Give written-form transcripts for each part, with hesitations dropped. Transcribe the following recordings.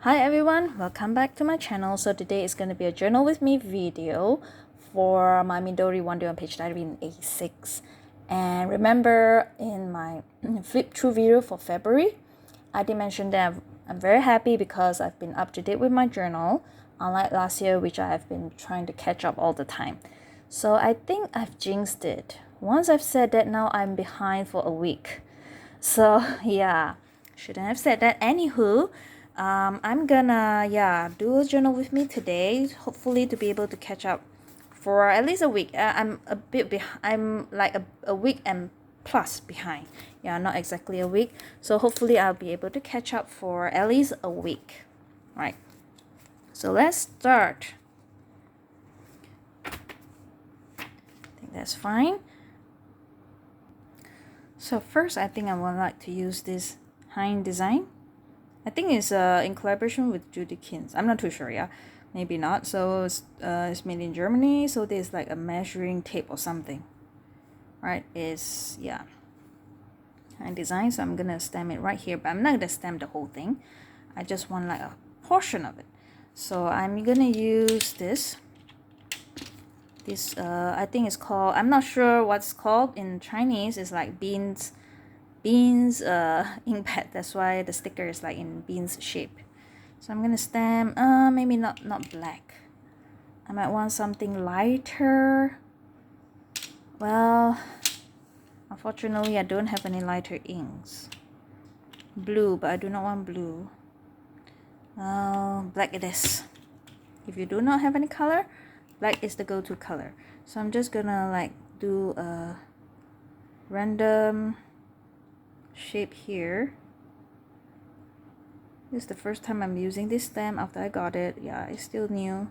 Hi everyone, welcome back to my channel. So today is going to be a journal with me video for my Midori 1Day1Page diary in A6. And remember in my flip through video for February, I did mention that I'm very happy because I've been up to date with my journal, unlike last year which I have been trying to catch up all the time. So I think I've jinxed it. Once I've said that, now I'm behind for a week. So yeah, shouldn't have said that. Anywho, I'm gonna do a journal with me today, hopefully to be able to catch up for at least a week. I'm a bit behind. I'm like a week and plus behind. Yeah, not exactly a week. So hopefully I'll be able to catch up for at least a week. Right. So let's start. I think that's fine. So first, I think I would like to use this Hein design. I think it's in collaboration with Judy Kins. I'm not too sure, yeah. Maybe not. So it's made in Germany. So there's like a measuring tape or something. Right? It's, yeah. Hein design. So I'm going to stamp it right here. But I'm not going to stamp the whole thing. I just want like a portion of it. So I'm going to use this. This, I think it's called, I'm not sure what's called in Chinese. It's like beans ink pad. That's why the sticker is like in beans shape. So I'm gonna stamp maybe not black. I might want something lighter. Well, unfortunately I don't have any lighter inks. Blue, but I do not want blue. Black it is. If you do not have any color, black is the go-to color. So I'm just gonna like do a random shape here. This is the first time I'm using this stamp after I got it. Yeah, it's still new.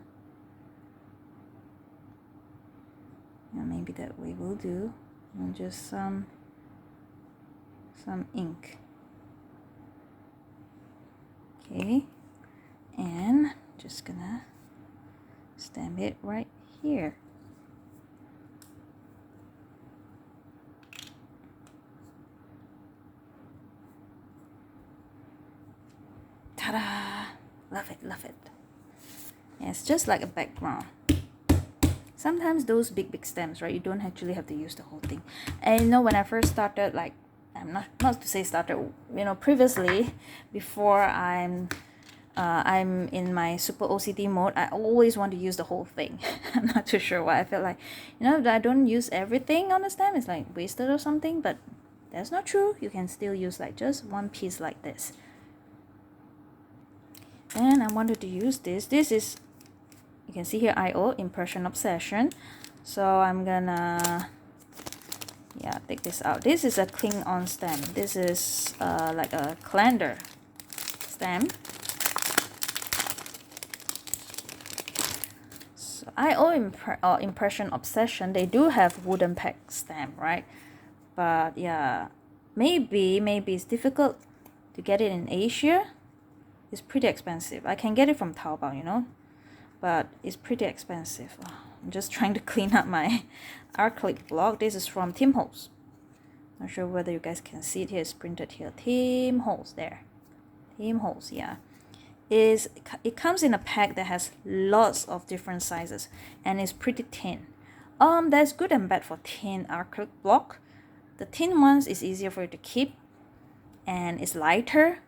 Yeah, maybe that way will do. And just some ink. Okay, and just gonna stamp it right here. Ta-da! Love it, love it. Yeah, it's just like a background. Sometimes those big stamps, right, you don't actually have to use the whole thing. And you know, when I first started, like, I'm not to say started, you know, previously, before I'm in my super OCD mode, I always want to use the whole thing. I'm not too sure why. I felt like, you know, if I don't use everything on the stamp, it's like wasted or something, but that's not true. You can still use like just one piece like this. And I wanted to use this. This is, you can see here, IO, Impression Obsession. So I'm gonna, yeah, take this out. This is a cling on stamp. This is like a calendar stamp. So IO Impression Obsession, they do have wooden peg stamp, right? But yeah, maybe it's difficult to get it in Asia. It's pretty expensive. I can get it from Taobao, you know, but it's pretty expensive. I'm just trying to clean up my acrylic block. This is from Tim Holtz. Not sure whether you guys can see it here. It's printed here. Tim Holtz there. Tim Holtz, yeah. It comes in a pack that has lots of different sizes and it's pretty thin. That's good and bad for thin acrylic block. The thin ones is easier for you to keep and it's lighter.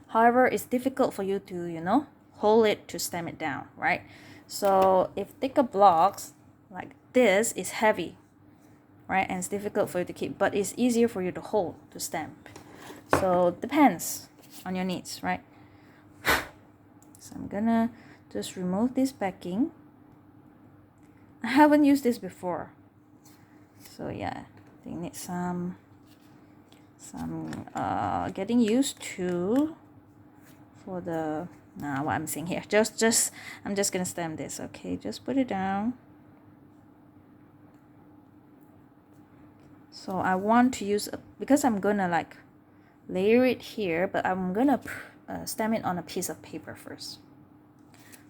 However, it's difficult for you to, you know, hold it to stamp it down, right? So if thicker blocks like this is heavy, right, and it's difficult for you to keep, but it's easier for you to hold to stamp. So depends on your needs, right? So I'm gonna just remove this backing. I haven't used this before, so yeah, I think need some getting used to for the what I'm saying here. I'm just gonna stamp this. Okay, just put it down. So I want to use because I'm gonna like layer it here, but I'm gonna stamp it on a piece of paper first.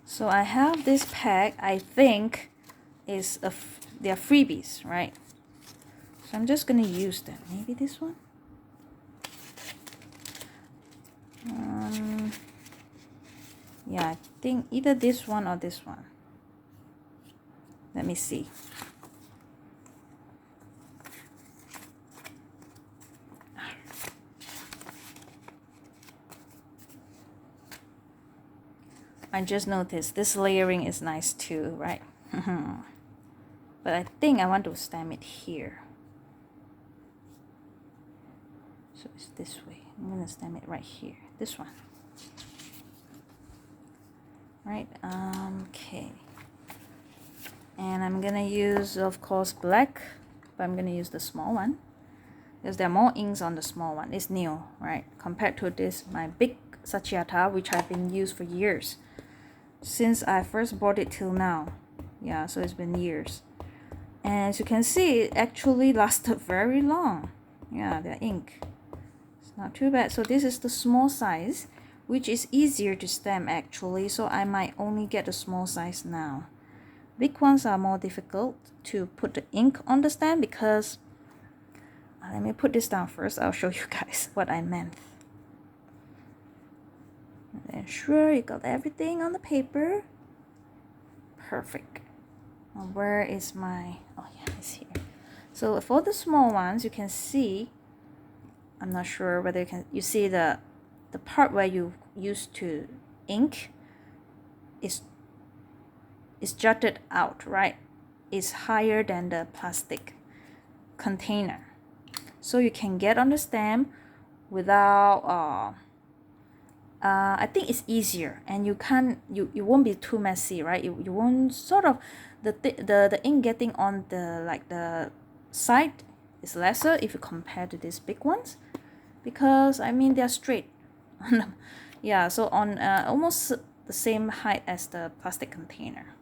So I have this pack. I think is they're freebies, right? So I'm just gonna use them. Maybe this one. Yeah, I think either this one or this one. Let me see. I just noticed this layering is nice too, right? But I think I want to stamp it here. So it's this way. I'm gonna stamp it right here. This one. Right, okay. And I'm gonna use, of course, black, but I'm gonna use the small one because there are more inks on the small one. It's new, right? Compared to this, my big Sachiata, which I've been used for years. Since I first bought it till now. Yeah, so it's been years. And as you can see, it actually lasted very long. Yeah, the ink. It's not too bad. So this is the small size, which is easier to stamp actually. So I might only get the small size now. Big ones are more difficult to put the ink on the stamp because let me put this down first. I'll show you guys what I meant. And sure, you got everything on the paper. Perfect. Now where is my, oh yeah, it's here. So for the small ones, you can see, I'm not sure whether you see the part where you used to ink is jutted out, right? It's higher than the plastic container. So you can get on the stamp without I think it's easier, and you won't be too messy, right? You won't sort of the ink getting on the side is lesser if you compare to these big ones, because I mean they're straight. Yeah, so on almost the same height as the plastic container.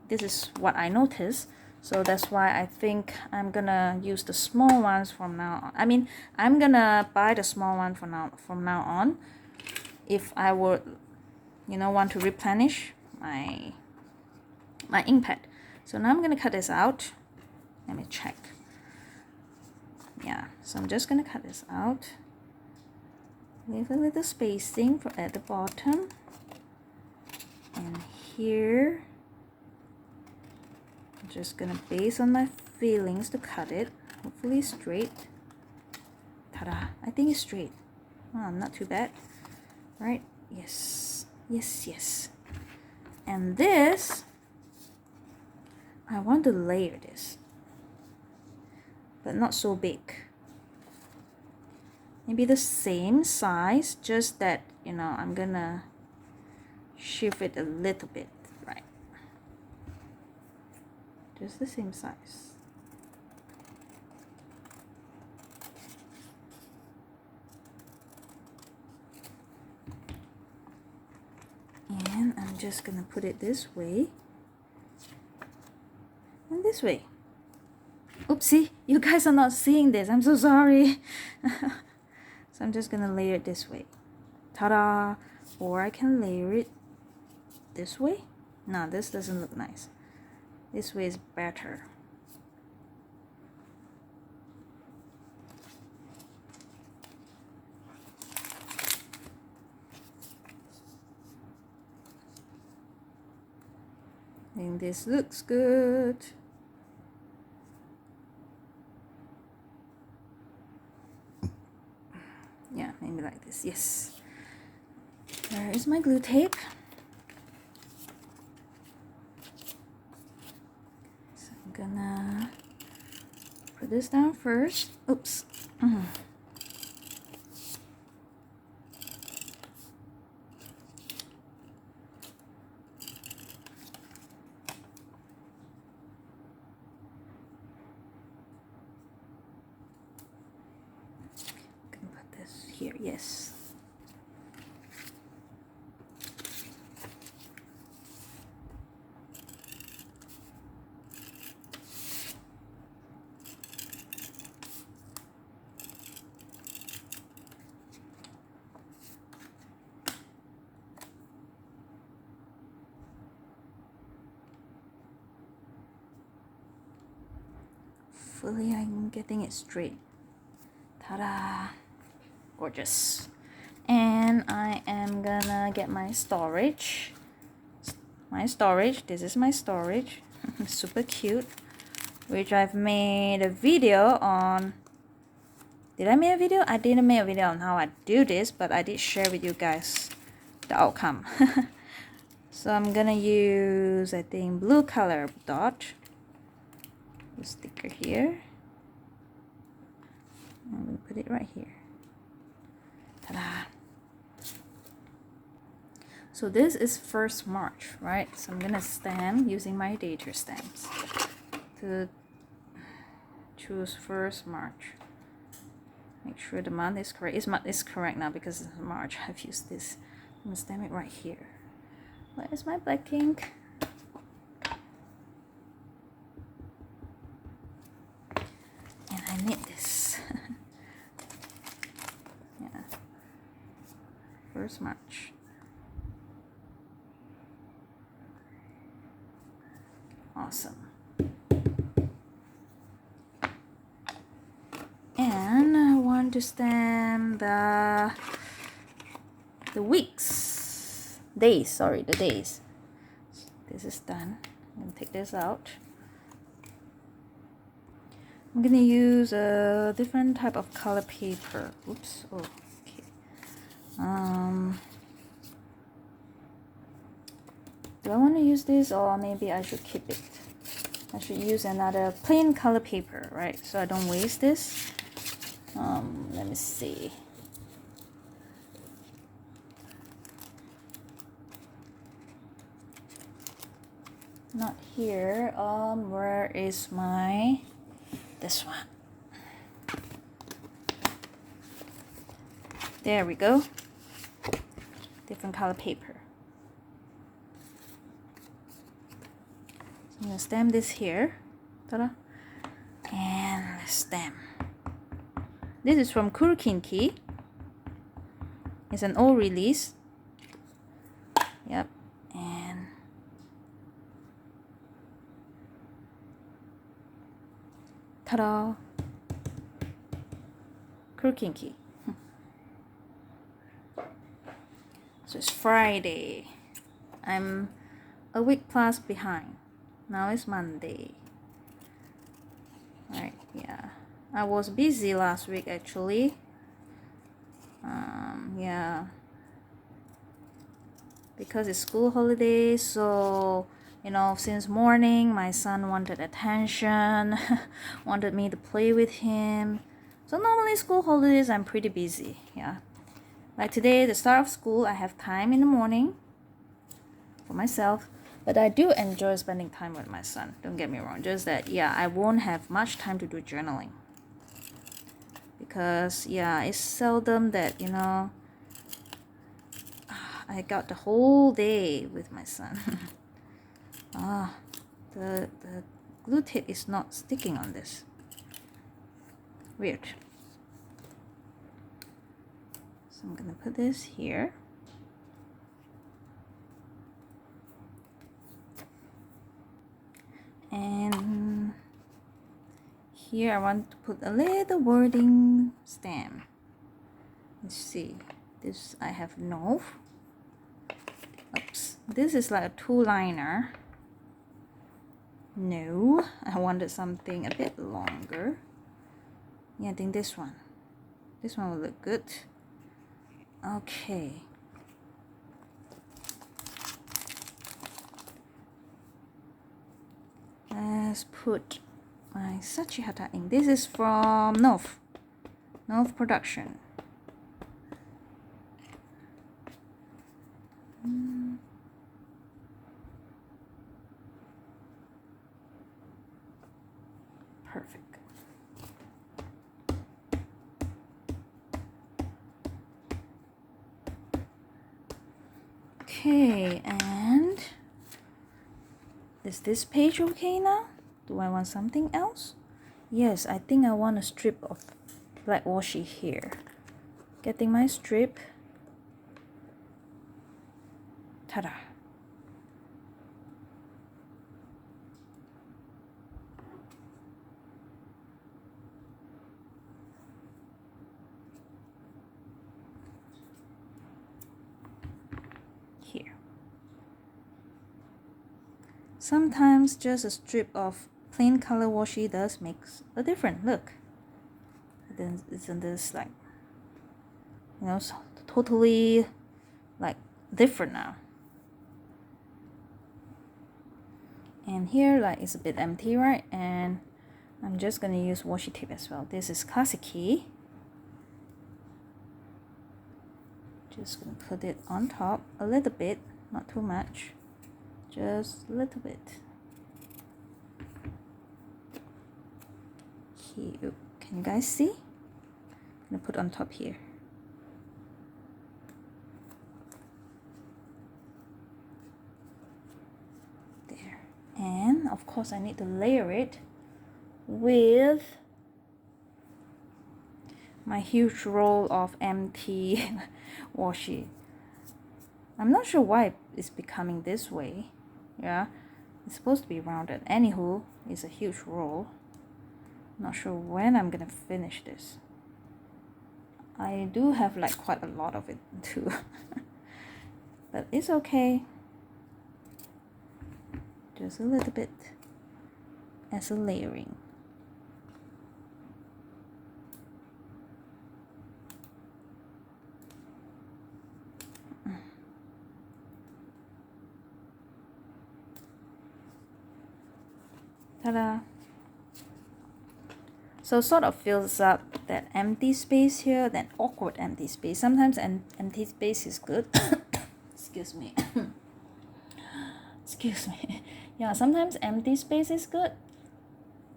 This is what I noticed, so that's why I think I'm gonna use the small ones from now on. I mean, I'm gonna buy the small one from now on if I would, want to replenish my ink pad. So now I'm gonna cut this out. Let me check. Yeah, so I'm just gonna cut this out. Leave a little spacing at the bottom, and here I'm just gonna base on my feelings to cut it. Hopefully straight. Ta-da! I think it's straight. Oh, not too bad. Right? Yes. Yes, yes. And this, I want to layer this, but not so big. Maybe the same size, just that, I'm gonna shift it a little bit, right? Just the same size. And I'm just gonna put it this way and this way. Oopsie, you guys are not seeing this. I'm so sorry. So I'm just gonna layer it this way. Ta-da! Or I can layer it this way. No, this doesn't look nice. This way is better. I think this looks good. Yeah, maybe like this. Yes. There is my glue tape. So I'm gonna put this down first. Oops. Here, yes. Hopefully I'm getting it straight. Ta-da! Gorgeous. And I am gonna get my storage. This is my storage. Super cute, which I've made a video on. Did I make a video? I didn't make a video on how I do this, but I did share with you guys the outcome. So I'm gonna use, I think, blue color dot. The sticker here. I'm gonna put it right here. Ta-da! So this is 1st March, right? So I'm gonna stamp using my dater stamps to choose 1st March. Make sure the month is correct. It's correct now because it's March. I've used this. I'm gonna stamp it right here. Where is my black ink? And I need this. Yeah. 1st March. Awesome. And I want to stamp the weeks, days, sorry, the days. This is done. I'm gonna take this out. I'm gonna use a different type of color paper. Oops. Oh, okay. Do I want to use this, or maybe I should keep it? I should use another plain color paper, right? So I don't waste this. Let me see. Not here. Where is my, this one? There we go. Different color paper. So I'm gonna stamp this here. Ta-da. And stamp. This is from Kurkinki. It's an old release. Yep. And ta-da! Kurkinki. So it's Friday. I'm a week plus behind. Now it's Monday. Right, yeah. I was busy last week actually. Yeah. Because it's school holidays, so you know, since morning my son wanted attention, wanted me to play with him. So normally school holidays I'm pretty busy, yeah. Like today, the start of school, I have time in the morning for myself, but I do enjoy spending time with my son. Don't get me wrong, just that, yeah, I won't have much time to do journaling. Because, yeah, it's seldom that, you know, I got the whole day with my son. The glue tape is not sticking on this. Weird. So I'm gonna put this here. And here I want to put a little wording stamp. Let's see. This I have no. Oops. This is like a 2-liner. No, I wanted something a bit longer. Yeah, I think this one. This one will look good. Okay. Let's put my Sachihata ink. This is from North Production. Perfect. Okay, and is this page okay now? Do I want something else? Yes, I think I want a strip of black washi here. Getting my strip. Ta-da! sometimes just a strip of plain color washi does makes a difference. Look, then isn't this like, you know, so totally like different now. And here like it's a bit empty, right? And I'm just gonna use washi tape as well. This is Kaseki. Just gonna put it on top a little bit, not too much, just a little bit. Here, can you guys see? I'm gonna put on top here. There. And of course I need to layer it with my huge roll of empty washi. I'm not sure why it's becoming this way. Yeah, it's supposed to be rounded. Anywho, it's a huge roll. Not sure when I'm gonna finish this. I do have like quite a lot of it too. But it's okay. Just a little bit as a layering. Ta-da! So sort of fills up that empty space here, that awkward empty space. Sometimes an empty space is good. Excuse me. Excuse me. Yeah, sometimes empty space is good.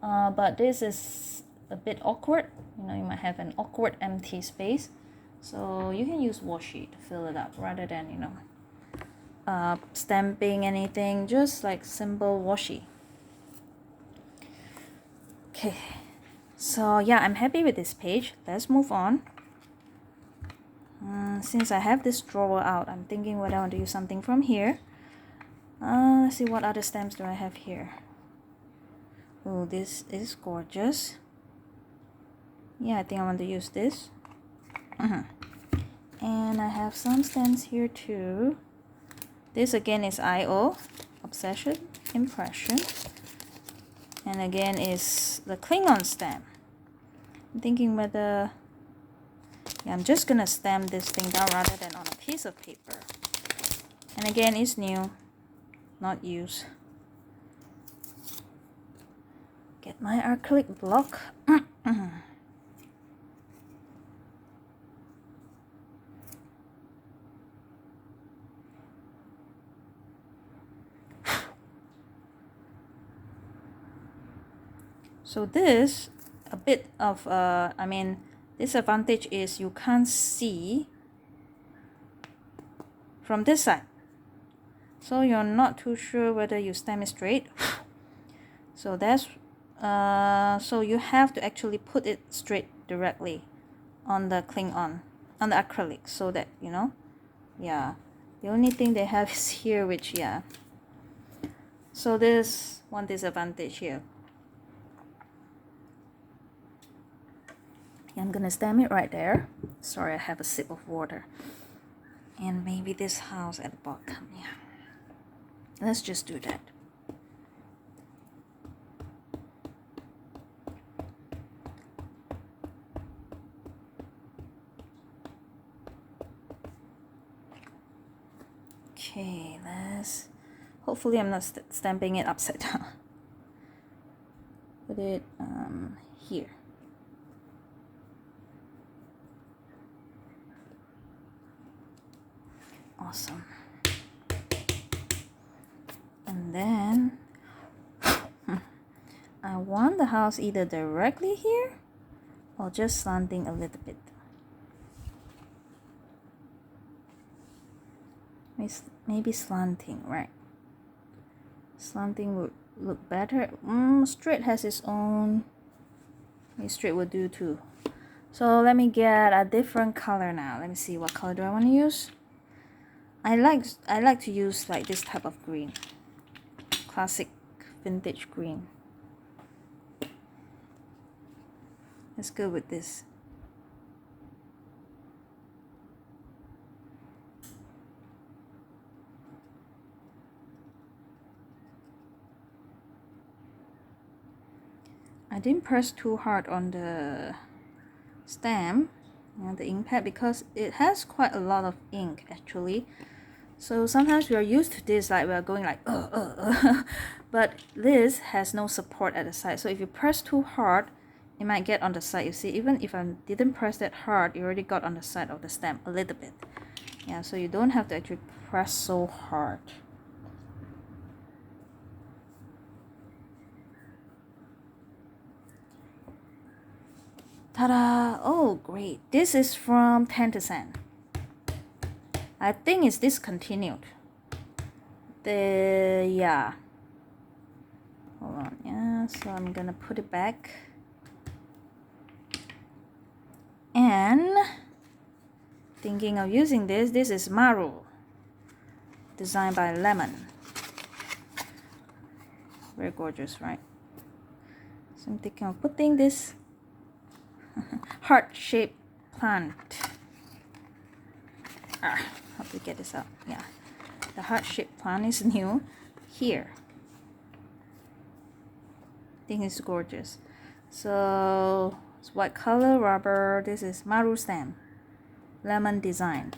But this is a bit awkward. You know, you might have an awkward empty space. So you can use washi to fill it up rather than, you know, stamping anything. Just like simple washi. Okay. So yeah, I'm happy with this page. Let's move on. Since I have this drawer out, I'm thinking whether I want to use something from here. Let's see what other stamps do I have here. Oh, this is gorgeous. Yeah, I think I want to use this. And I have some stamps here too. This again is IO, Obsession, Impression. And again is the Klingon stamp. I'm thinking whether, yeah, I'm just gonna stamp this thing down rather than on a piece of paper. And again, it's new, not used. Get my acrylic block. So this, a bit of, disadvantage is you can't see from this side. So you're not too sure whether you stamp it straight. So that's, so you have to actually put it straight directly on the Klingon, on the acrylic, so that, you know, yeah. The only thing they have is here, which, yeah. So there's one disadvantage here. I'm gonna stamp it right there. Sorry, I have a sip of water. And maybe this house at the bottom, yeah. Let's just do that. Okay, let's... Hopefully I'm not stamping it upside down. Put it here. Awesome. And then I want the house either directly here or just slanting a little bit. Maybe slanting, right? Slanting would look better. Straight has its own. Maybe straight would do too. So let me get a different color now. Let me see, what color do I want to use? I like to use like this type of green. Classic vintage green. Let's go with this. I didn't press too hard on the stamp, the ink pad, because it has quite a lot of ink actually. So sometimes we are used to this, like we are going like but this has no support at the side. So if you press too hard, it might get on the side. You see, even if I didn't press that hard, it already got on the side of the stamp a little bit. Yeah, so you don't have to actually press so hard. Ta-da! Oh, great. This is from 10%. I think it's discontinued. Yeah. Hold on, yeah, so I'm gonna put it back. And thinking of using this. This is Maru, designed by Lemon. Very gorgeous, right? So I'm thinking of putting this heart-shaped plant. How to get this out? Yeah, the heart-shaped plant is new here. I think it's gorgeous. So it's white color rubber. This is Maru stamp, Lemon design.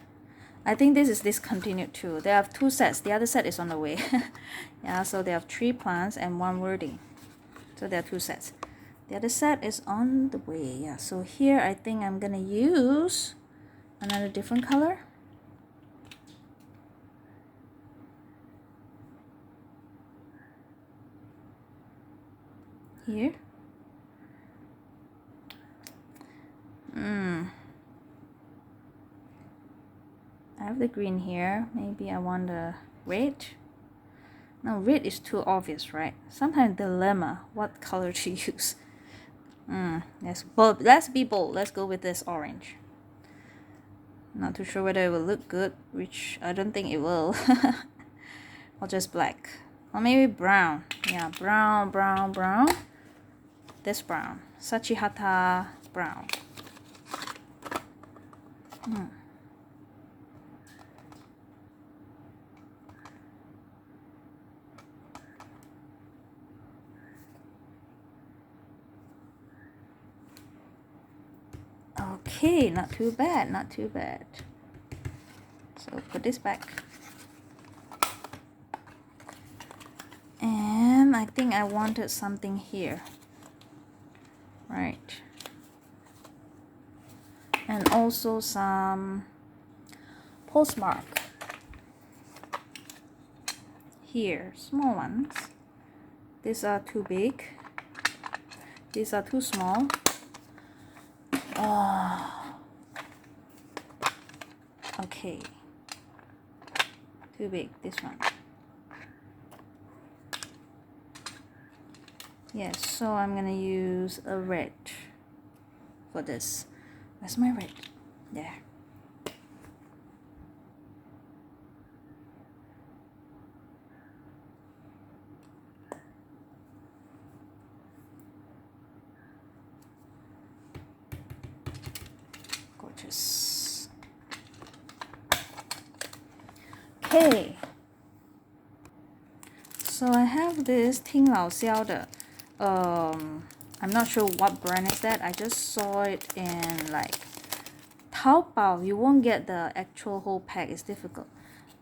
I think this is discontinued too. They have 2 sets. The other set is on the way. Yeah, so they have 3 plants and 1 wording. So there are 2 sets. The other set is on the way. Yeah, so here I think I'm gonna use another different color. Here. I have the green here. Maybe I want the red. No, red is too obvious, right? Sometimes dilemma what color to use. Let's be bold. Let's go with this orange. Not too sure whether it will look good, which I don't think it will. Or just black. Or maybe brown. Yeah, brown. This brown. Sachihata brown. Okay, not too bad, not too bad. So put this back. And I think I wanted something here. Right. And also some postmark. Here, small ones. These are too big. These are too small. Okay. Too big, this one. Yes, so I'm gonna use a red for this. Where's my red? There. Gorgeous. Okay. So I have this 听老肖的 I'm not sure what brand is that. I just saw it in like Taobao. You won't get the actual whole pack. It's difficult.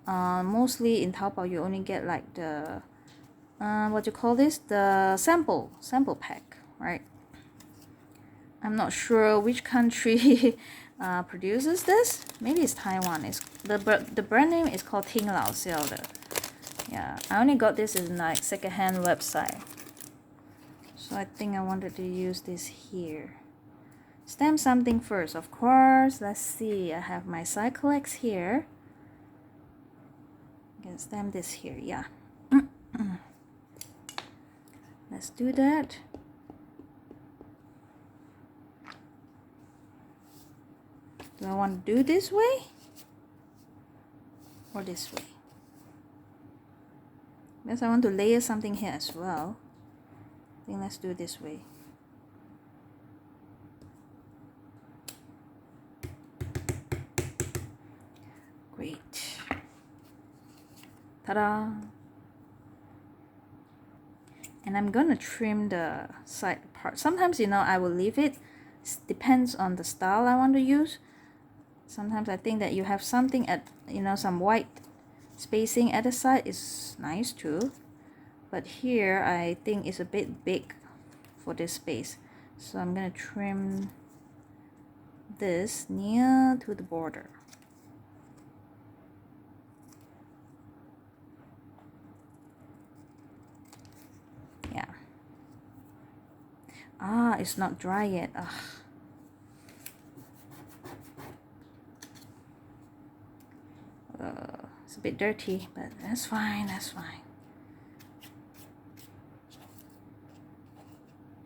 Mostly in Taobao you only get like the what you call this, the sample pack, right? I'm not sure which country produces this. Maybe it's Taiwan. It's the brand name is called 听老肖的. Yeah, I only got this in like secondhand website. So I think I wanted to use this here. Stamp something first, of course. Let's see. I have my Cyclex here. I can stamp this here. Yeah. Let's do that. Do I want to do this way or this way? Because I want to layer something here as well. I think let's do it this way. Great. Ta-da! And I'm gonna trim the side part. Sometimes, you know, I will leave it. It depends on the style I want to use. Sometimes I think that you have something at, you know, some white spacing at the side is nice too. But here I think it's a bit big for this space. So I'm gonna trim this near to the border. Yeah. Ah, it's not dry yet. Ugh. It's a bit dirty, but that's fine, that's fine.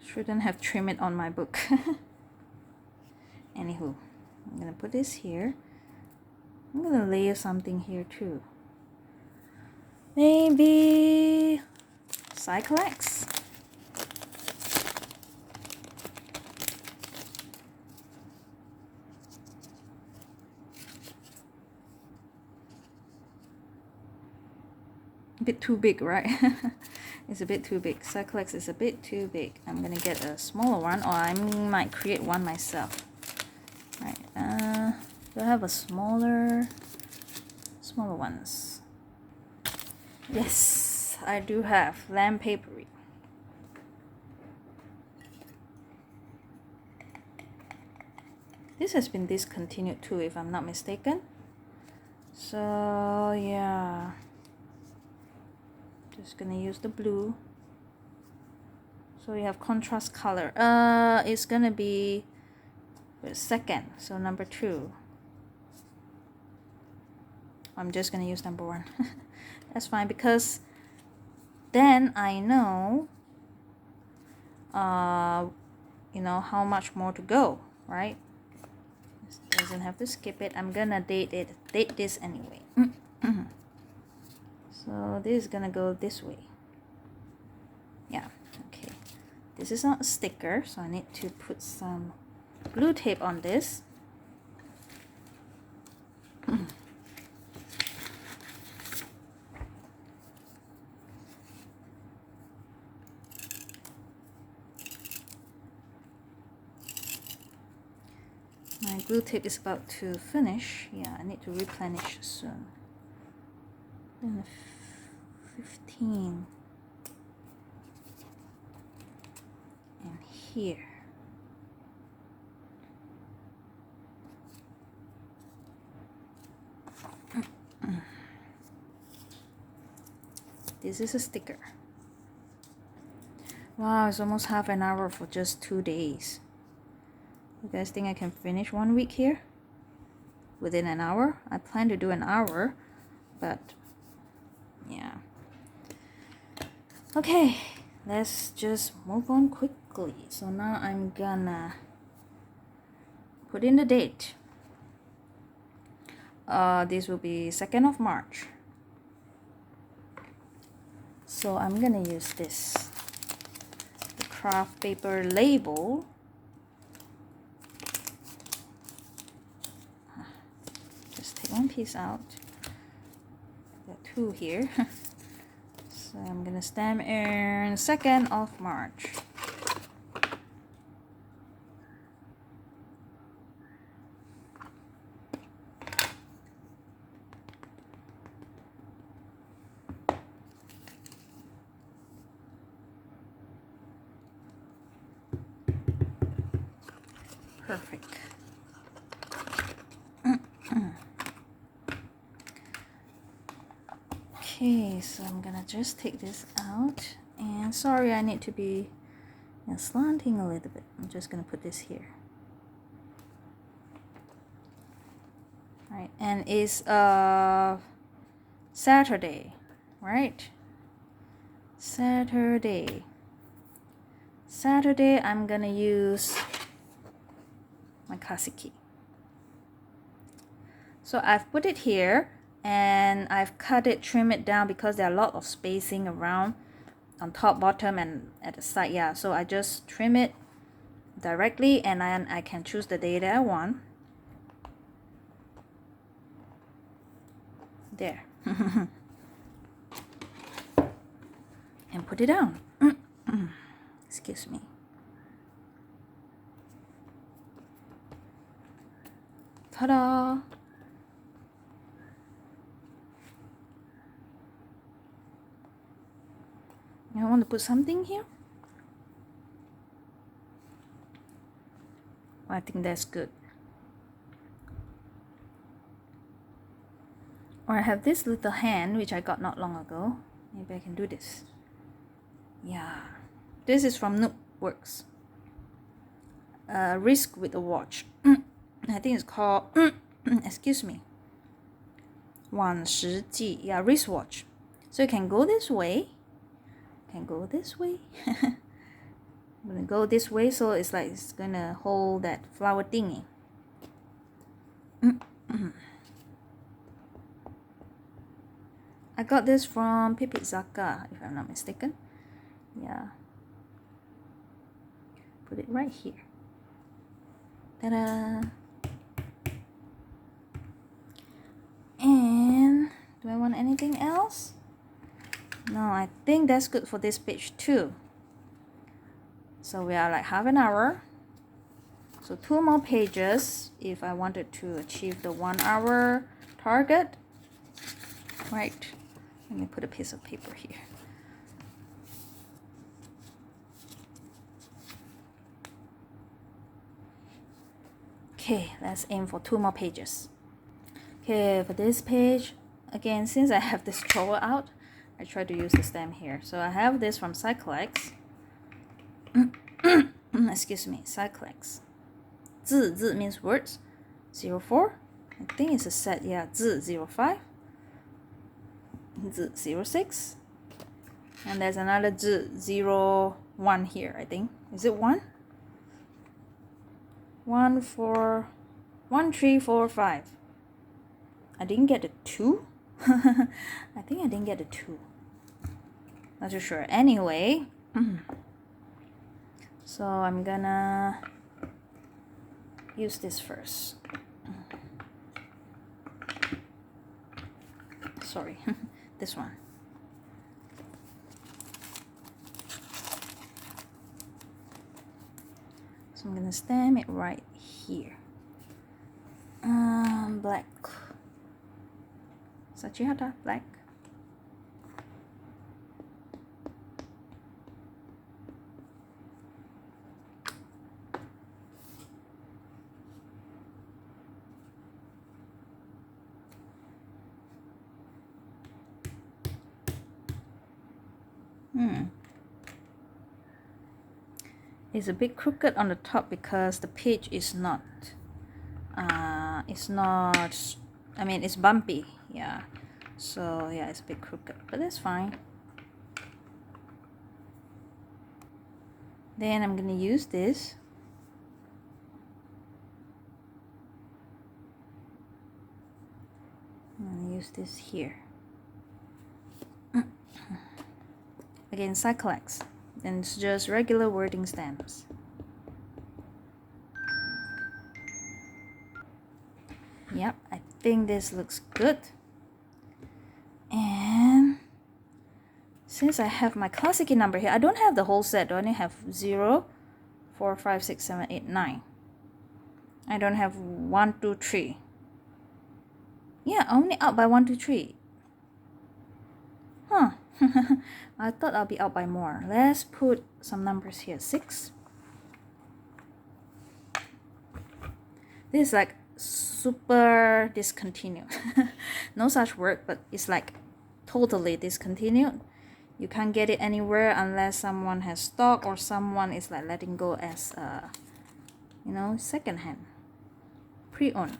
Shouldn't have trimmed it on my book. Anywho, I'm gonna put this here. I'm gonna layer something here too. Maybe Cyclex. A bit too big, right? It's a bit too big. Cyclex is a bit too big. I'm gonna get a smaller one, or I might create one myself. Right. Do I have a smaller ones? Yes, I do have lamp papery. This has been discontinued too, if I'm not mistaken. So yeah, just gonna use the blue. So we have contrast color. It's gonna be second, so number 2. I'm just gonna use number 1. That's fine, because then I know you know how much more to go, right? Doesn't have to skip it. I'm gonna date this anyway. So this is gonna go this way. Yeah, okay. This is not a sticker, so I need to put some glue tape on this. My glue tape is about to finish. Yeah, I need to replenish soon. Then 15. And here. This is a sticker. Wow, it's almost half an hour for just 2 days. You guys think I can finish 1 week here? Within an hour? I plan to do an hour, but yeah. Okay, let's just move on quickly. So now I'm gonna put in the date. This will be 2nd of March. So I'm gonna use this, the craft paper label. Just take one piece out. Got 2 here. So I'm gonna stamp in 2nd of March. Perfect. Okay, so I'm gonna just take this out, and sorry, I need to be slanting a little bit. I'm just gonna put this here. Right, and it's Saturday, right? Saturday, I'm gonna use my kaseki. So I've put it here, and I've cut it, trim it down, because there are a lot of spacing around on top, bottom, and at the side. Yeah, so I just trim it directly, and then I can choose the day that I want. There. And put it down. Excuse me. Ta-da! I want to put something here. I think that's good. Or I have this little hand which I got not long ago. Maybe I can do this. Yeah, this is from Nookworks. Wrist with a watch. I think it's called excuse me, 晚时计. Yeah, wristwatch. So you can go this way. Can go this way. I'm gonna go this way, so it's like it's gonna hold that flower thingy. I got this from Pipizaka, if I'm not mistaken. Yeah. Put it right here. Ta-da! And do I want anything else? No, I think that's good for this page too. So we are like half an hour. So 2 more pages if I wanted to achieve the 1 hour target. Right. Let me put a piece of paper here. Okay, let's aim for 2 more pages. Okay, for this page, again, since I have this drawer out, I try to use the stem here. So I have this from Cyclex. Excuse me, Cyclex. 字 means words. 04. I think it's a set, yeah. 字 05. 字 06. And there's another 字 01 here, I think. Is it 1? 1, 4, 1, 3, 4, 5. I didn't get a 2. I think I didn't get a 2. Not too sure. Anyway, so I'm gonna use this first. Sorry, this one. So I'm gonna stamp it right here. Black. Sachihata, black. It's a bit crooked on the top because the page is not, I mean, it's bumpy, yeah. So yeah, it's a bit crooked, but that's fine. Then I'm gonna use this. I'm gonna use this here. Again, Cyclex. And it's just regular wording stamps. Yep, I think this looks good. And since I have my classic key number here, I don't have the whole set. I only have 0, 4, 5, 6, 7, 8, 9. I don't have 1, 2, 3. Yeah, only out by 1, 2, 3. Huh. I thought I'll be out by more. Let's put some numbers here. 6. This is like super discontinued. No such word, but it's like totally discontinued. You can't get it anywhere unless someone has stock or someone is like letting go as you know, secondhand, pre-owned.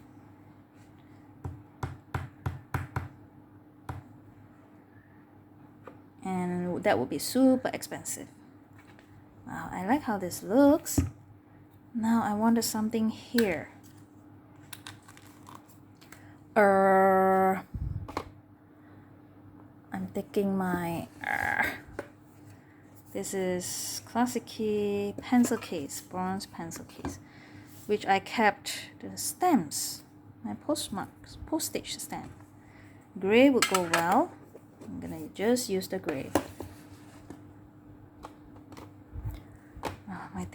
And that would be super expensive. Wow, I like how this looks. Now I wanted something here. I'm taking my this is classic key pencil case, bronze pencil case, which I kept the stamps, my postmarks, postage stamp. Gray would go well. I'm gonna just use the gray.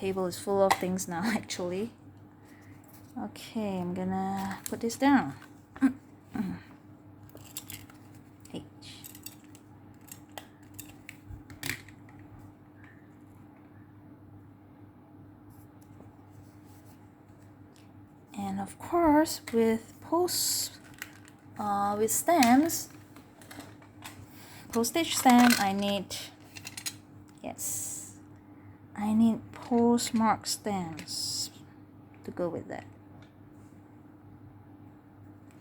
table is full of things now actually. Okay, I'm gonna put this down. H. And of course, with stamps, postage stamp, I need postmark stamps to go with that.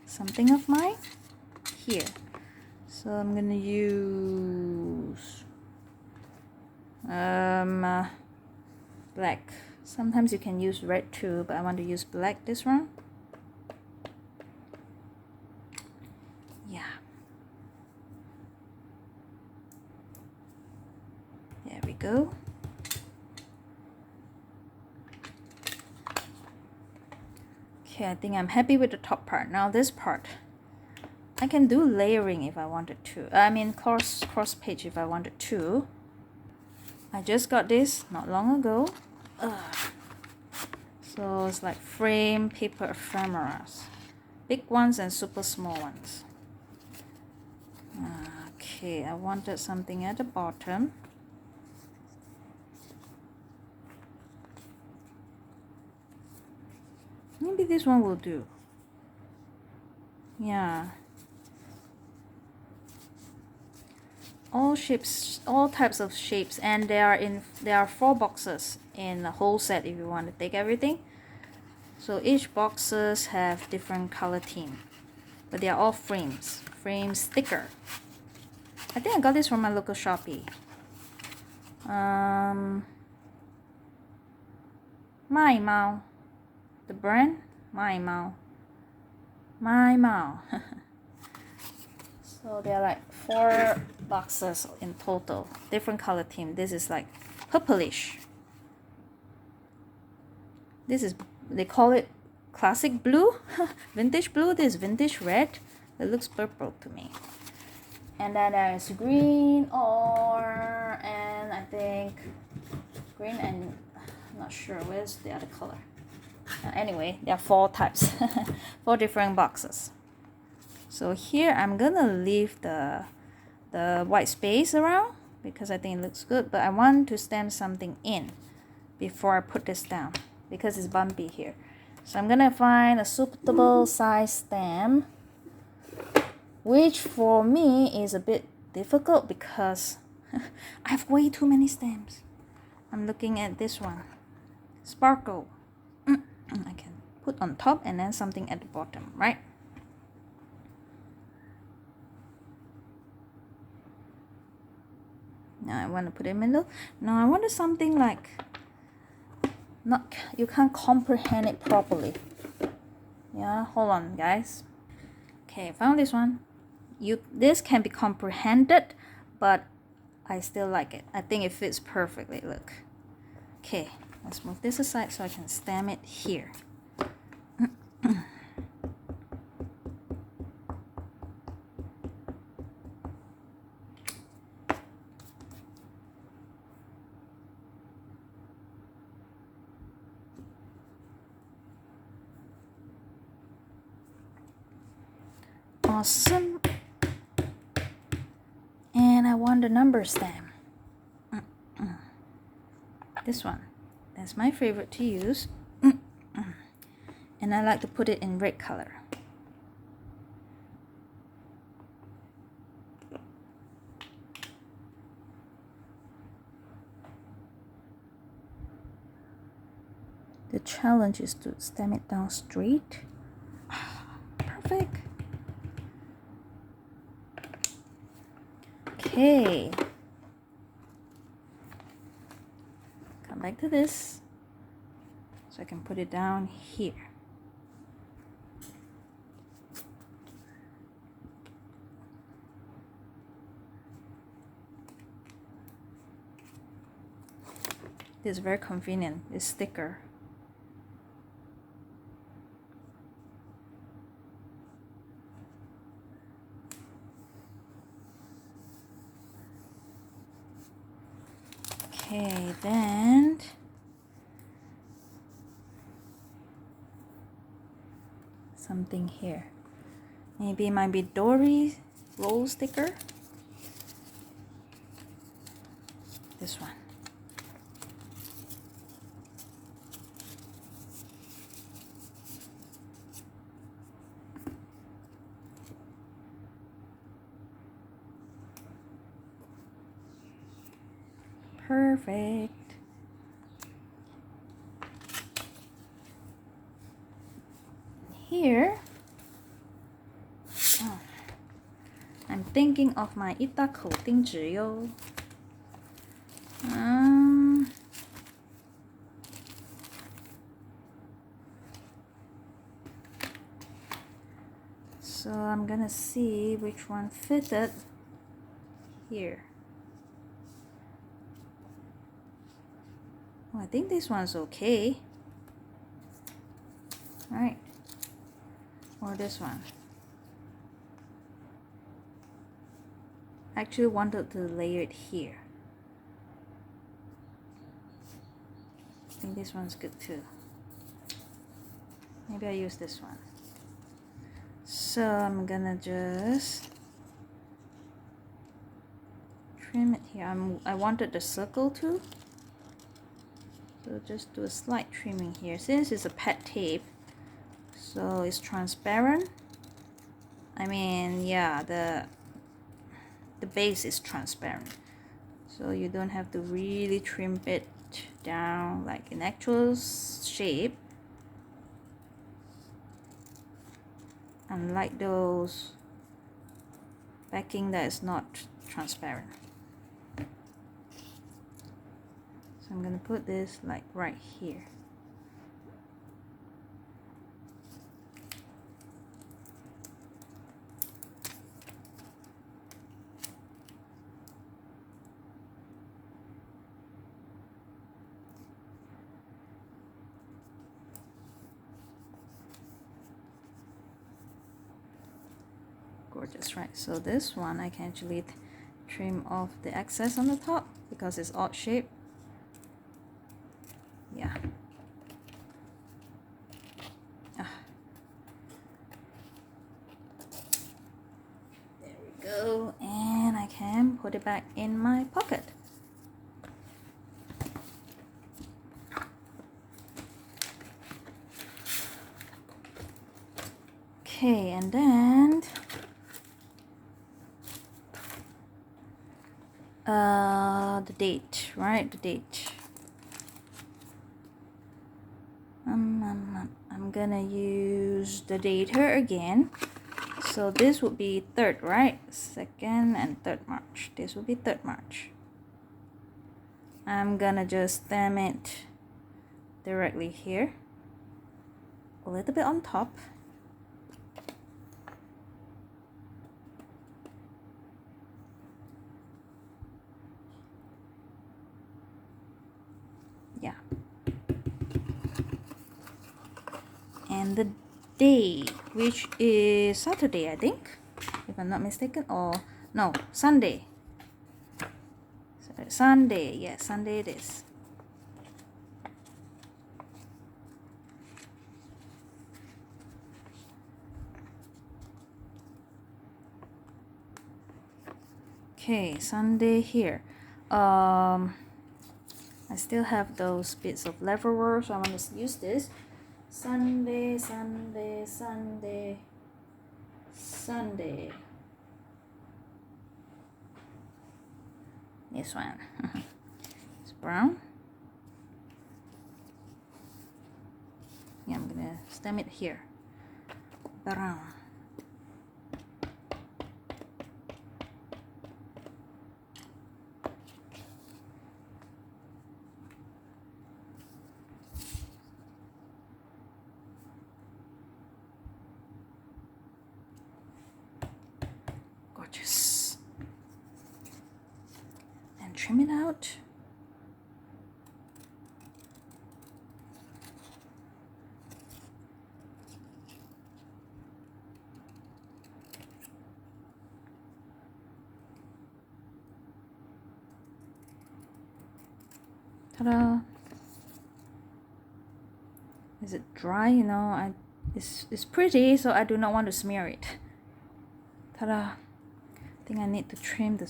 Something of mine here. So I'm gonna use black. Sometimes you can use red too, but I want to use black this round. Yeah. There we go. Okay, I think I'm happy with the top part. Now this part, I can do layering if I wanted to. I mean cross page if I wanted to. I just got this not long ago. So it's like frame paper ephemeras. Big ones and super small ones. Okay, I wanted something at the bottom. Maybe this one will do. Yeah. All shapes, all types of shapes, and there are 4 boxes in the whole set if you want to take everything. So each boxes have different color theme, but they are all frames. Frame sticker. I think I got this from my local Shopee. My Mao. The brand? My Mao. My Mao. So there are like 4 boxes in total. Different color theme. This is like purplish. This is, they call it classic blue. Vintage blue. This is vintage red. It looks purple to me. And then there's green and I think green and I'm not sure where's the other color. Anyway, there are 4 types. 4 different boxes. So here I'm gonna leave the white space around because I think it looks good, but I want to stamp something in before I put this down because it's bumpy here. So I'm gonna find a suitable size stamp, which for me is a bit difficult because I have way too many stamps. I'm looking at this one. Sparkle. I can put on top and then something at the bottom, right? Now I want to put it in the middle. Now I wanted something like, not, you can't comprehend it properly. Yeah, hold on guys. Okay, found this one. This can be comprehended, but I still like it. I think it fits perfectly. Look. Okay, let's move this aside so I can stamp it here. Awesome. And I want the number stamp. This one. That's my favorite to use. And I like to put it in red color. The challenge is to stamp it down straight. Perfect. Okay. Come back to this. So I can put it down here. This is very convenient, this sticker. Okay, then something here. Maybe my Midori roll sticker. This one. Perfect. Here, I'm thinking of my 一大口丁纸哟。So I'm gonna see which one fitted here. Oh, I think this one's okay. Right. Or this one. I actually wanted to layer it here. I think this one's good too. Maybe I use this one. So I'm gonna just trim it here. I wanted the circle too. So just do a slight trimming here. Since it's a pet tape, so it's transparent. I mean, yeah, the base is transparent, so you don't have to really trim it down like in actual shape, unlike those backing that is not transparent. So I'm gonna put this like right here. Gorgeous, right? So this one I can actually trim off the excess on the top because it's odd shape. Yeah. There we go, and I can put it back in my pocket. Okay, and then the date, right? The date. I'm gonna use the dater again. So this would be 3rd, right? 2nd and 3rd March. This will be 3rd March. I'm gonna just stamp it directly here, a little bit on top. Yeah. And the day, which is Saturday, I think, if I'm not mistaken, or no, Sunday. Sunday, yes, Sunday it is. Okay, Sunday here. I still have those bits of leftover, so I want to use this. Sunday, Sunday, Sunday, Sunday. This one. It's brown. Yeah, I'm gonna stamp it here. Brown. Gorgeous. And trim it out. Ta-da! Is it dry? You know, It's pretty, so I do not want to smear it. Ta-da! I think I need to trim the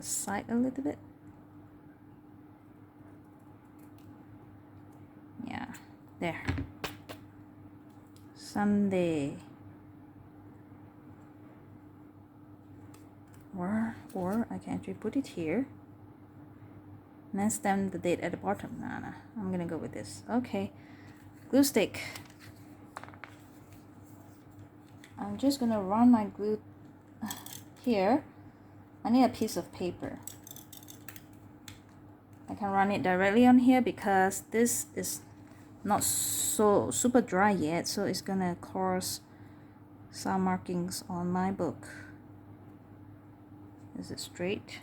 side a little bit. Yeah, there. Sunday. Or I can actually put it here. And then stamp the date at the bottom. Nah, I'm gonna go with this. Okay. Glue stick. I'm just gonna run my glue here. I need a piece of paper. I can run it directly on here because this is not so super dry yet, so it's gonna cause some markings on my book. Is it straight?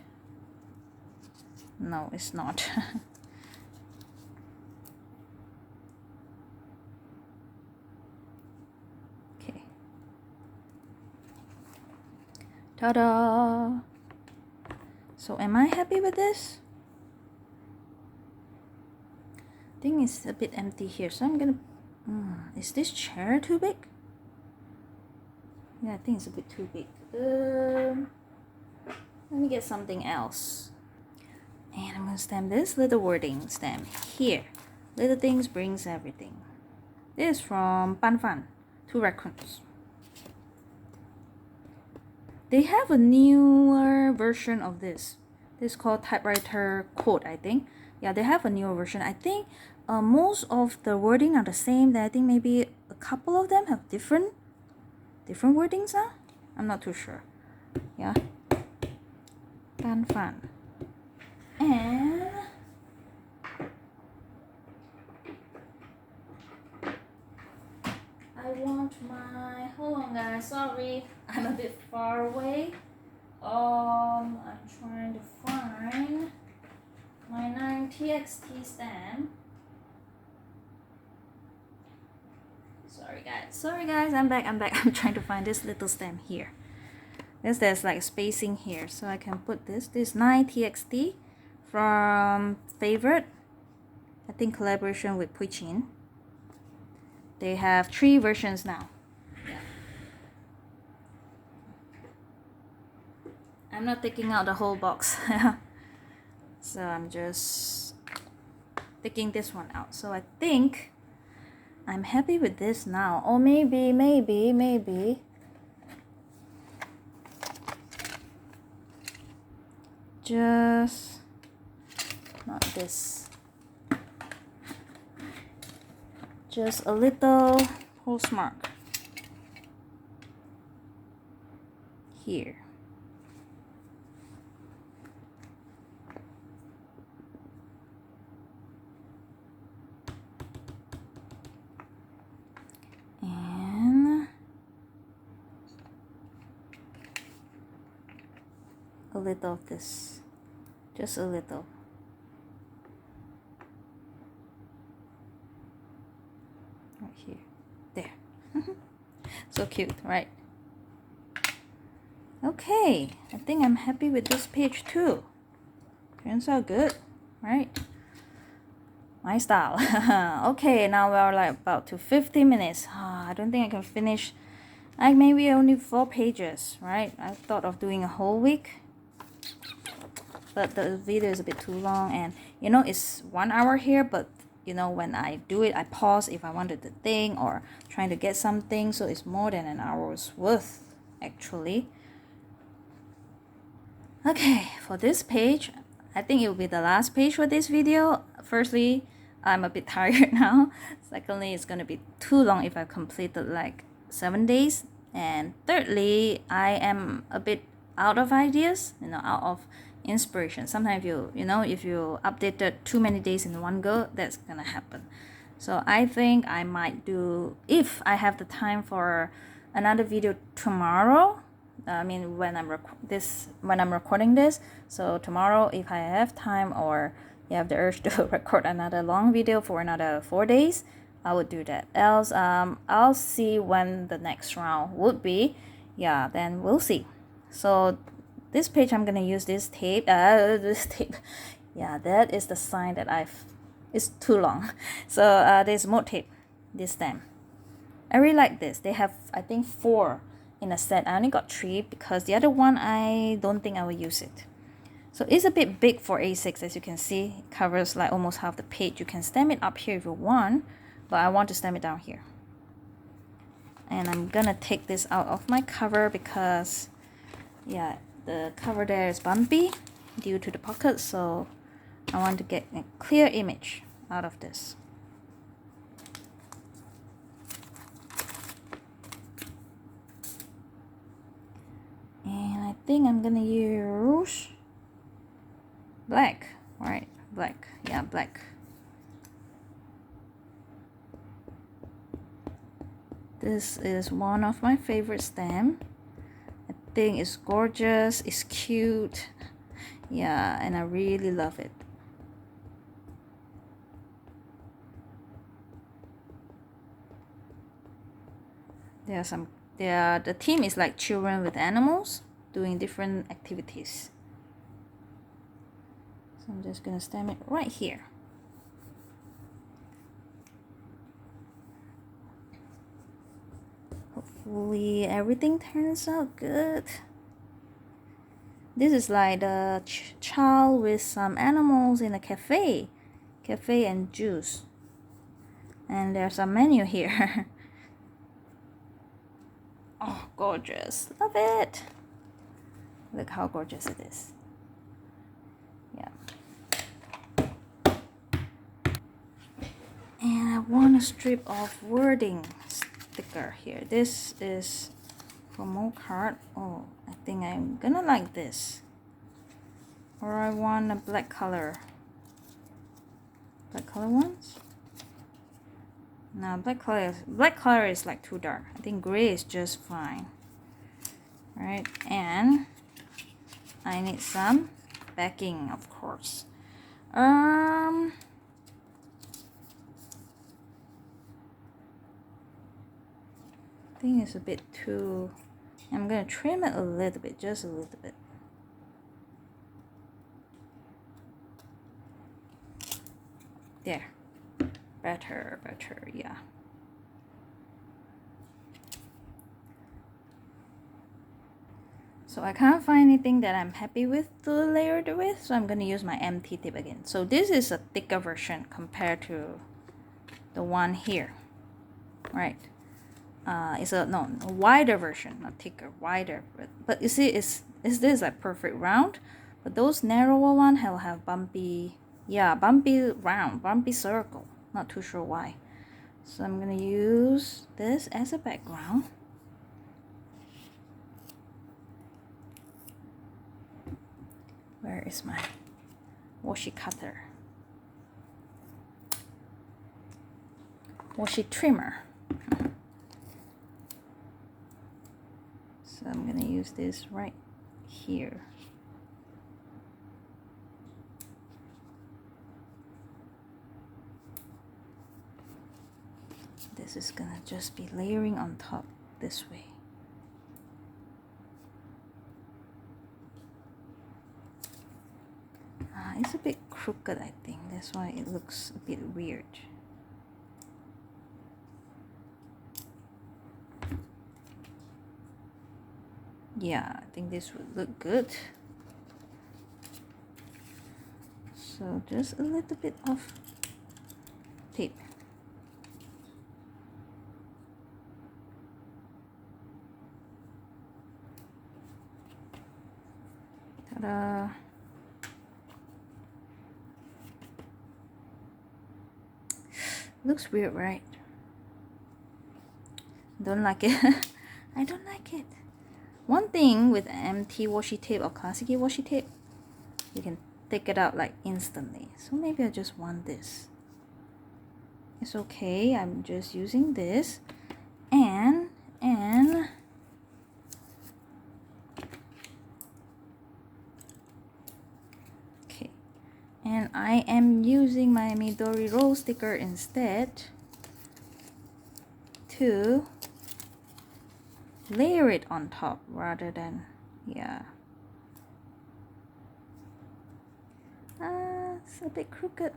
No, it's not. Okay. Ta-da! So am I happy with this? I think it's a bit empty here, so I'm gonna... is this chair too big? Yeah, I think it's a bit too big. Let me get something else. And I'm gonna stamp this little wording stamp here. Little things brings everything. This is from Ban Fan, 2 raccoons. They have a newer version of this. This is called typewriter quote, I think. Yeah, they have a newer version. I think most of the wording are the same. Then I think maybe a couple of them have different wordings now. I'm not too sure. Yeah. Ban Fan. And I want my, hold on guys, sorry, I'm a bit far away. I'm trying to find my 9TXT stamp. Sorry guys, I'm back. I'm trying to find this little stamp here. There's like spacing here, so I can put this 9TXT from Favorite, I think collaboration with Puichin. They have 3 versions now. Yeah. I'm not taking out the whole box. So I'm just taking this one out. So I think I'm happy with this now. Or maybe just not this. Just a little postmark here. And a little of this. Just a little. Right here. There. So cute, right? Okay, I think I'm happy with this page too. Turns out good, right? My style. Okay, now we're like about to 50 minutes. I don't think I can finish. Like maybe only 4 pages, right? I thought of doing a whole week, but the video is a bit too long, and you know it's 1 hour here, but you know when I do it, I pause if I wanted to think or trying to get something, so it's more than an hour's worth actually. Okay, for this page, I think it will be the last page for this video. Firstly, I'm a bit tired now. Secondly, it's gonna be too long if I completed like 7 days. And thirdly, I am a bit out of ideas, you know, out of inspiration. Sometimes you know, if you updated too many days in one go, that's gonna happen. So I think I might do, if I have the time, for another video tomorrow. I mean when I'm recording this. So tomorrow, if I have time or you have the urge to record another long video for another 4 days, I would do that. Else I'll see when the next round would be. Yeah, then we'll see. So this page, I'm gonna use this tape. Yeah, that is the sign that it's too long. So this mold tape, this stamp. I really like this. They have, I think, 4 in a set. I only got 3 because the other one, I don't think I will use it. So it's a bit big for A6, as you can see. It covers like almost half the page. You can stamp it up here if you want, but I want to stamp it down here. And I'm gonna take this out of my cover because, yeah, the cover there is bumpy due to the pocket, so I want to get a clear image out of this. And I think I'm gonna use black, right? Black, yeah, black. This is one of my favorite stamps. I think it's gorgeous, it's cute, yeah, and I really love it. The theme is like children with animals doing different activities. So I'm just gonna stamp it right here. Hopefully everything turns out good. This is like the child with some animals in a cafe and juice. And there's a menu here. Oh, gorgeous. Love it. Look how gorgeous it is. Yeah. And I want a strip of wording sticker here. This is promo card. Oh, I think I'm gonna like this. Or I want a black color. Black color ones? No, black color is like too dark. I think gray is just fine. Right, and I need some backing, of course. I think it's a bit too. I'm gonna trim it a little bit, just a little bit. There. Better, yeah. So I can't find anything that I'm happy with to layer it with, so I'm gonna use my empty tip again. So this is a thicker version compared to the one here, right? It's a wider version, not thicker, wider. But you see, is this like perfect round? But those narrower one will have bumpy, yeah, bumpy round, bumpy circle. Not too sure why. So I'm gonna use this as a background. Where is my washi cutter? Washi trimmer. So I'm gonna use this right here. This is gonna just be layering on top this way. It's a bit crooked, I think. That's why it looks a bit weird. Yeah, I think this would look good. So just a little bit of tape. Ta-da! Looks weird, right? Don't like it. I don't like it. One thing with empty washi tape or classic washi tape, you can take it out like instantly. So maybe I just want this. It's okay. I'm just using this, and okay, and I am using my Midori roll sticker instead to layer it on top rather than, yeah. It's a bit crooked.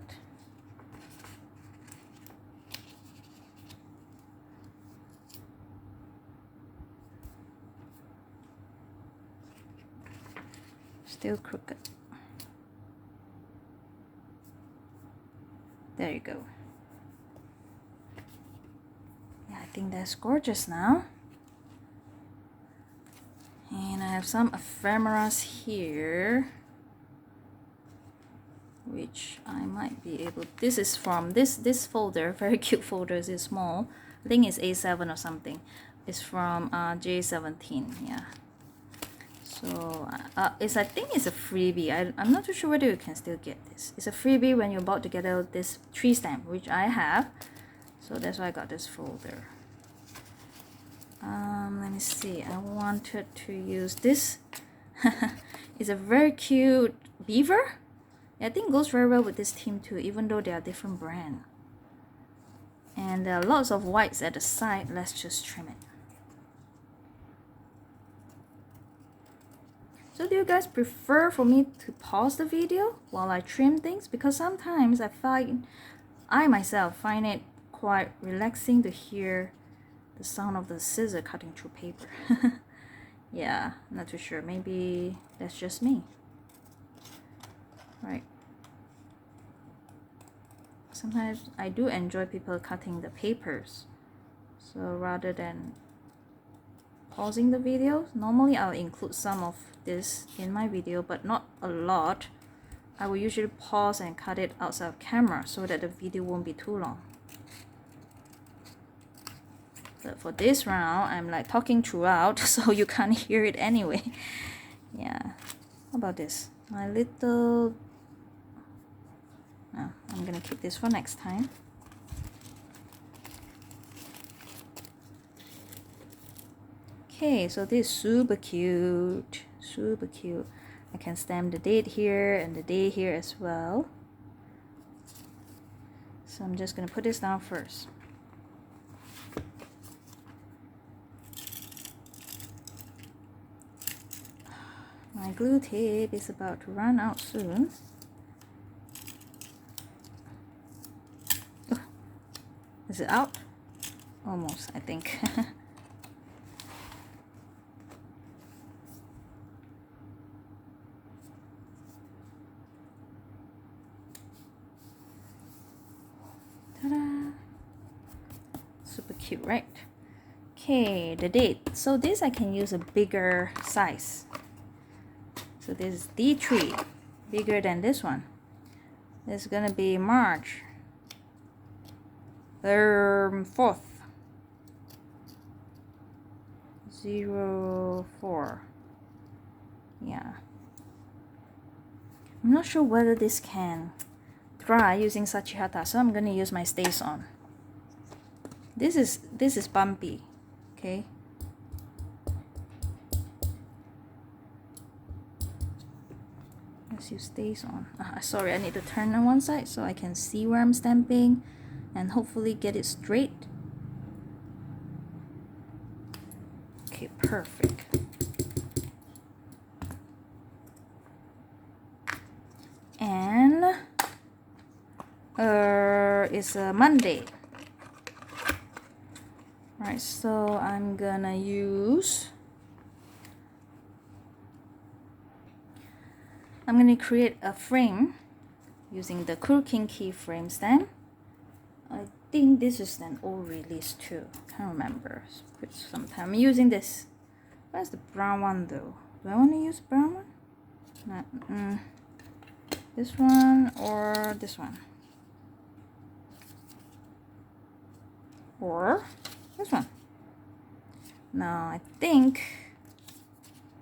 Still crooked. There you go. Yeah, I think that's gorgeous now. And I have some ephemeras here, which I might be able. This is from this folder, very cute folder. It's small. I think it's A7 or something. It's from J17. Yeah. So I think it's a freebie. I'm not too sure whether you can still get this. It's a freebie when you're about to get out this tree stamp, which I have. So that's why I got this folder. Let me see. I wanted to use this. It's a very cute beaver. I think it goes very well with this theme too, even though they are different brand. And there are lots of whites at the side. Let's just trim it. So do you guys prefer for me to pause the video while I trim things? Because sometimes I myself find it quite relaxing to hear the sound of the scissor cutting through paper. Yeah, I'm not too sure. Maybe that's just me. Right. Sometimes I do enjoy people cutting the papers. So rather than pausing the video, normally I'll include some of this in my video, but not a lot. I will usually pause and cut it outside of camera so that the video won't be too long. But for this round, I'm like talking throughout, so you can't hear it anyway. Yeah. How about this? My little... Oh, I'm gonna keep this for next time. Okay, so this is super cute. Super cute. I can stamp the date here and the day here as well. So I'm just gonna put this down first. My glue tape is about to run out soon. Oh, is it out? Almost, I think. Ta-da! Super cute, right? Okay, the date. So this I can use a bigger size. So this is D3, bigger than this one. This is gonna be March 4th, 04. Yeah. I'm not sure whether this can dry using Sachihata, so I'm gonna use my Stays On. This is bumpy, okay. Let's use Stays On. Sorry, I need to turn on one side so I can see where I'm stamping and hopefully get it straight. Okay, perfect. And it's a Monday. Right, so I'm gonna create a frame using the Kuru Kinki frame stamp. I think this is an old release too. Can't remember. Put some time. I'm using this. Where's the brown one though? Do I want to use brown one? No, this one or this one? Or this one? No, I think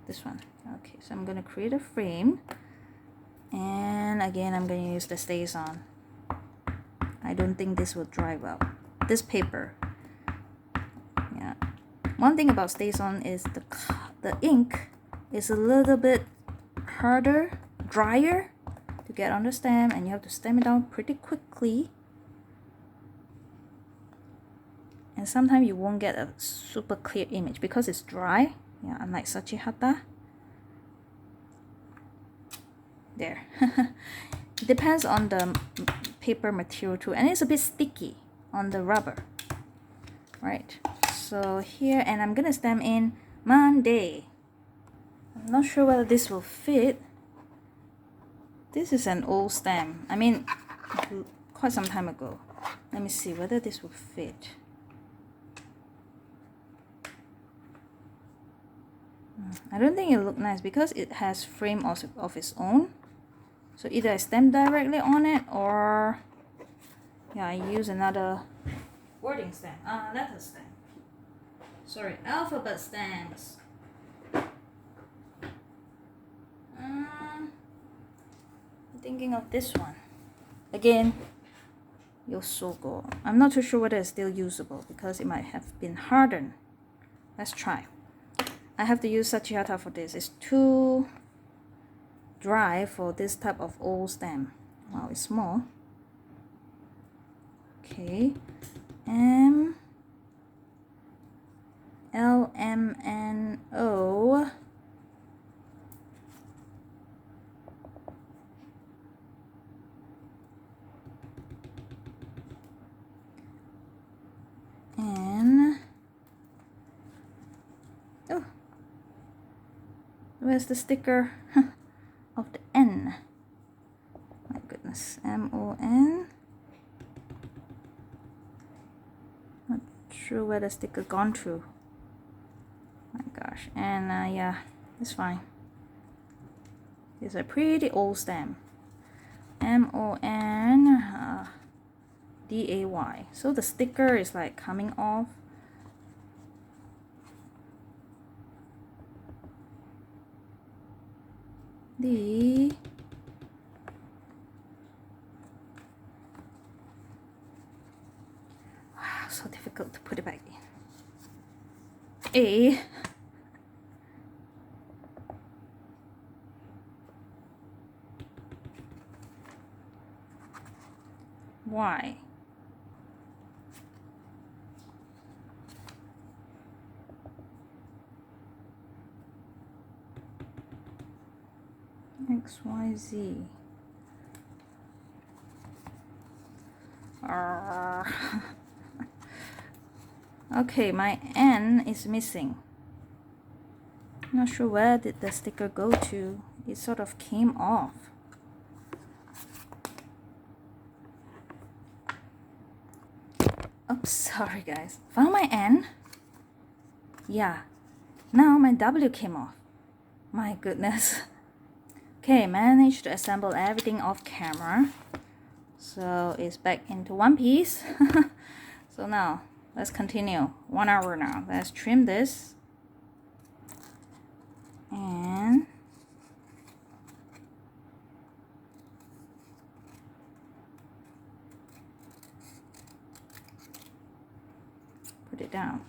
this one. Okay, so I'm gonna create a frame. And again, I'm going to use the Stays On. I don't think this will dry well. This paper. Yeah. One thing about Stays On is the ink is a little bit harder, drier to get on the stamp, and you have to stamp it down pretty quickly. And sometimes you won't get a super clear image because it's dry. Yeah, unlike Sachihata. There. It depends on the paper material too, and it's a bit sticky on the rubber. Right, so here, and I'm gonna stamp in Monday. I'm not sure whether this will fit. This is an old stamp. I mean, quite some time ago. Let me see whether this will fit. I don't think it looks nice because it has frame of its own. So either I stamp directly on it, or yeah, I use another wording stamp. Letter stamp. Sorry, alphabet stamps. I'm thinking of this one. Again, Yosogo. I'm not too sure whether it's still usable because it might have been hardened. Let's try. I have to use Sachihata for this. It's too dry for this type of old stamp. Wow, it's small. Okay. LMNO. And oh, where's the sticker of the N? My goodness, MON. Not sure where the sticker gone through. My gosh, and yeah, it's fine. It's a pretty old stamp. MON DAY. So the sticker is like coming off. Wow, so difficult to put it back in. A. Y. XYZ. Okay, my N is missing. Not sure where did the sticker go to. It sort of came off. Oops, sorry guys. Found my N. Yeah. Now my W came off. My goodness. Okay, managed to assemble everything off camera. So it's back into one piece. So now let's continue. 1 hour now. Let's trim this. And put it down.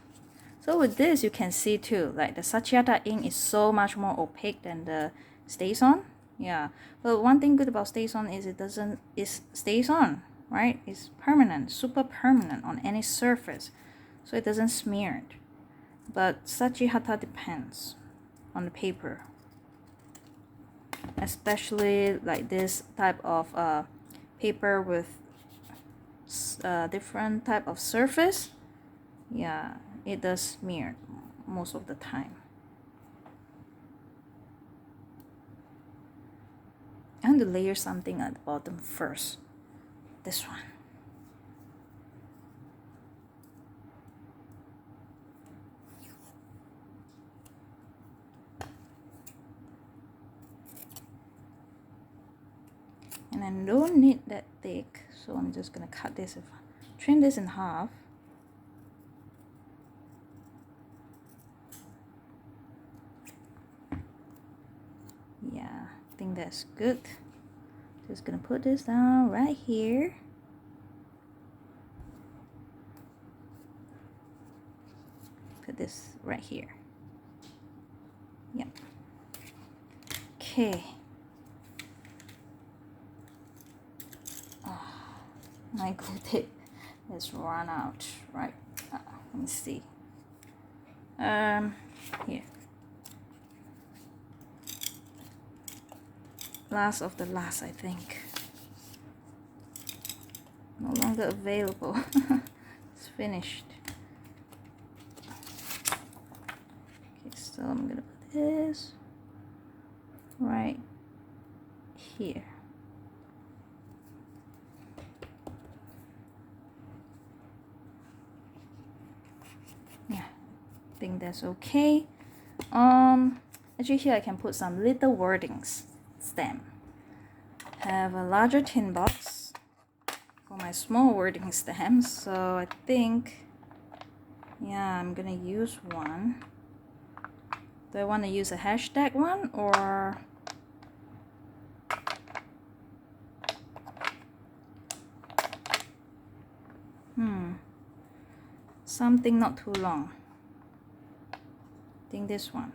So with this, you can see too, like the Sachihata ink is so much more opaque than the StazOn. Yeah, but one thing good about StazOn is it stays on, right? It's permanent, super permanent on any surface, so it doesn't smear it. But Sachihata depends on the paper, especially like this type of paper with different type of surface. Yeah, it does smear most of the time. I want to layer something at the bottom first. This one. And I don't need that thick, so I'm just gonna cut this, trim this in half. Yeah, I think that's good. Just gonna put this down right here. Put this right here. Yep. Okay. Oh, my glue tape has run out. Right. Let me see. Here. Last of the last, I think. No longer available. It's finished. Okay, so I'm gonna put this right here. think that's okay. Actually here I can put some little wordings stamp. Have a larger tin box for my small wording stamps, so I think, yeah, I'm gonna use one. Do I want to use a hashtag one or something not too long? I think this one.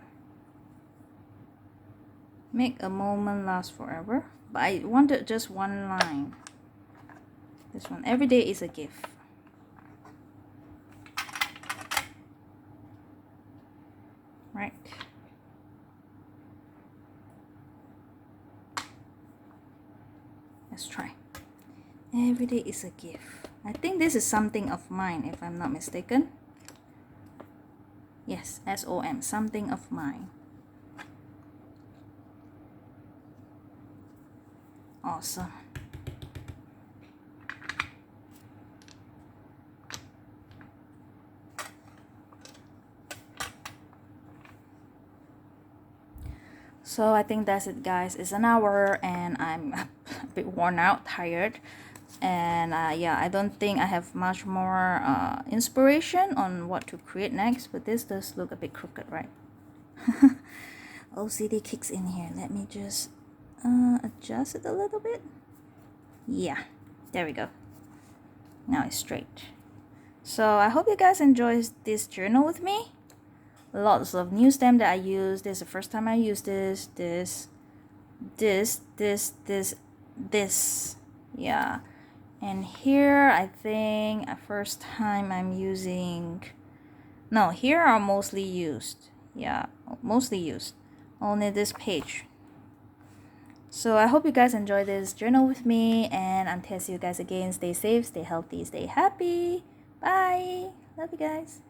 Make a moment last forever, but I wanted just one line. This one, every day is a gift. Right. Let's try. Every day is a gift. I think this is something of mine, if I'm not mistaken. Yes, SOM, something of mine. Awesome. So I think that's it, guys. It's an hour and I'm a bit worn out, tired, and yeah, I don't think I have much more inspiration on what to create next, but this does look a bit crooked, right? OCD kicks in here. Let me just adjust it a little bit. Yeah, there we go. Now it's straight. So I hope you guys enjoy this journal with me. Lots of new stamp that I use. This is the first time I use this. Yeah, and here I think a first time I'm using, no, here are mostly used. Yeah, mostly used. Only this page. So I hope you guys enjoy this journal with me, and until I see you guys again, stay safe, stay healthy, stay happy. Bye. Love you guys.